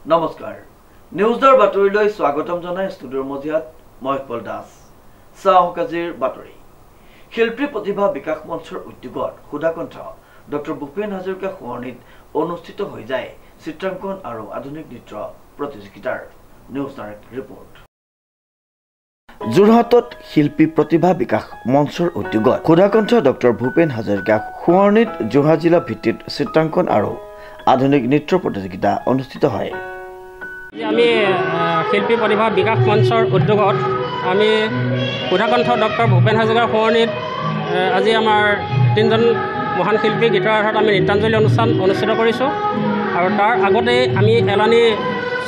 নমস্কাৰ নিউজৰ বাতৰিলৈ স্বাগতম জনাই ষ্টুডিঅ'ৰ মজিয়াত মই ইকবাল দাস চাহকাজিৰ বাতৰি শিল্পী প্ৰতিভা বিকাশ মঞ্চৰ উদ্যোগত সুধাকণ্ঠ ডক্টৰ ভূপেন হাজৰিকা সোঁৱৰণীত অনুষ্ঠিত হৈ যায় চিত্ৰাংকন আৰু আধুনিক নৃত্য প্ৰতিযোগিতাৰ নিউজ ডাইৰেক্ট ৰিপৰ্ট যোৰহাটত শিল্পী প্ৰতিভা বিকাশ মঞ্চৰ উদ্যোগত সুধাকণ্ঠ ডক্টৰ ভূপেন হাজৰিকা সোঁৱৰণীত যোৰহাট জিলা ভিত্তিত চিত্ৰাংকন আৰু আধুনিক নৃত্য প্ৰতিযোগিতা অনুষ্ঠিত হয় আমি শিল্পী প্ৰতিভা বিকাশ মঞ্চৰ উদ্যোগত আমি সুধাকণ্ঠ ডক্টৰ ভূপেন হাজৰিকাৰ সোঁৱৰণীত আজি আমাৰ তিনিজন মহান শিল্পী গীতৰ আধাৰত আমি নৃত্যাঞ্জলি অনুষ্ঠান অনুষ্ঠিত কৰিছোঁ আৰু তাৰ আগতেই আমি এলানি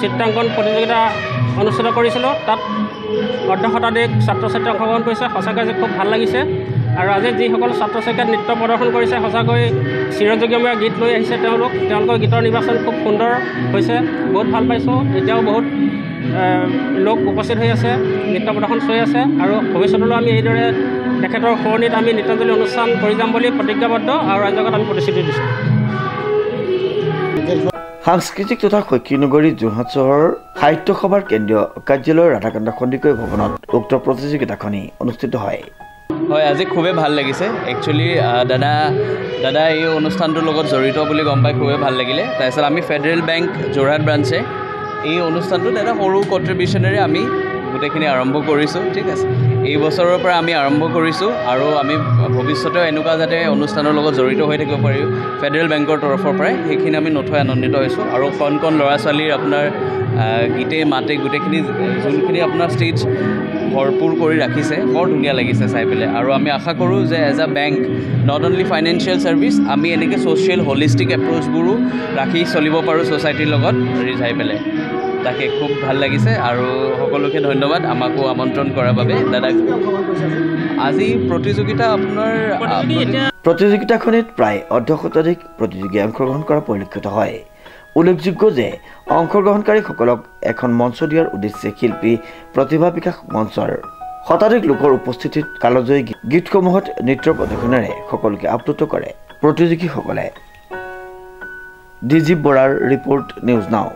চিত্ৰাংকন প্ৰতিযোগিতা অনুষ্ঠিত কৰিছিলোঁ তাত অৰ্ধশতাধিক ছাত্ৰ ছাত্ৰী অংশগ্ৰহণ কৰিছে সঁচাকৈ আজি খুব ভাল লাগিছে আৰু আজি যিসকল ছাত্ৰ ছাত্ৰীয়ে নৃত্য প্ৰদৰ্শন কৰিছে সঁচাকৈ চিৰযুগমীয়া গীত লৈ আহিছে তেওঁলোকৰ গীতৰ নিৰ্বাচন খুব সুন্দৰ হৈছে বহুত ভাল পাইছোঁ এতিয়াও বহুত লোক উপস্থিত হৈ আছে নৃত্য প্ৰদৰ্শন চলি আছে আৰু ভৱিষ্যতলৈ আমি এইদৰে তেখেতৰ সোঁৱৰণীত আমি নৃত্যাঞ্জলি অনুষ্ঠান কৰি যাম বুলি প্ৰতিজ্ঞাবদ্ধ আৰু ৰাইজক আমি প্ৰতিশ্ৰুতি দিছোঁ সাংস্কৃতিক তথা শৈক্ষিক নগৰী যোৰহাট চহৰৰ সাহিত্য সভাৰ কেন্দ্ৰীয় কাৰ্যালয় ৰাধাকান্ত সন্দিকৈ ভৱনত উক্ত প্ৰতিযোগিতাখনি অনুষ্ঠিত হয় আজি খুবেই ভাল লাগিছে একচুৱেলি দাদা এই অনুষ্ঠানটোৰ লগত জড়িত বুলি গম পাই খুবেই ভাল লাগিলে তাৰপিছত আমি ফেডাৰেল বেংক যোৰহাট ব্ৰাঞ্চে এই অনুষ্ঠানটোত এটা সৰু কণ্ট্ৰিবিউশ্যনেৰে আমি গোটেইখিনি আৰম্ভ কৰিছোঁ ঠিক আছে এই বছৰৰ পৰা আমি আৰম্ভ কৰিছোঁ আৰু আমি ভৱিষ্যতেও এনেকুৱা যাতে অনুষ্ঠানৰ লগত জড়িত হৈ থাকিব পাৰোঁ ফেডাৰেল বেংকৰ তৰফৰ পৰাই সেইখিনি আমি নথৈ আনন্দিত হৈছোঁ আৰু কণ ল'ৰা ছোৱালীৰ আপোনাৰ গীতে মাতে গোটেইখিনি যোনখিনি আপোনাৰ ষ্টেজ ভৰপূৰ কৰি ৰাখিছে বৰ ধুনীয়া লাগিছে চাই পেলাই আৰু আমি আশা কৰোঁ যে as a bank not only financial service আমি এনেকৈ ছ'চিয়েল হলিষ্টিক এপ্ৰ'চবোৰো ৰাখি চলিব পাৰোঁ ছ'চাইটিৰ লগত ৰিজাই পেলাই তাকে খুব ভাল লাগিছে আৰু সকলোকে ধন্যবাদ আমাকো আমন্ত্ৰণ কৰাৰ বাবে দাদাক আজি প্ৰতিযোগিতা আপোনাৰ প্ৰতিযোগিতাখনিত প্ৰায় অৰ্ধশতাধিক প্ৰতিযোগীয়ে অংশগ্ৰহণ কৰা পৰিলক্ষিত হয় উল্লেখযোগ্য যে অংশগ্ৰহণকাৰীসকলক এখন মঞ্চ দিয়াৰ উদ্দেশ্যে শিল্পী প্ৰতিভা বিকাশ মঞ্চৰ শতাধিক লোকৰ উপস্থিতিত কালজয়ী গীতসমূহত নৃত্য প্ৰদৰ্শনেৰে সকলোকে আপ্লুত কৰে প্ৰতিযোগীসকলে ডিজি বৰাৰ ৰিপৰ্ট নিউজ নাও।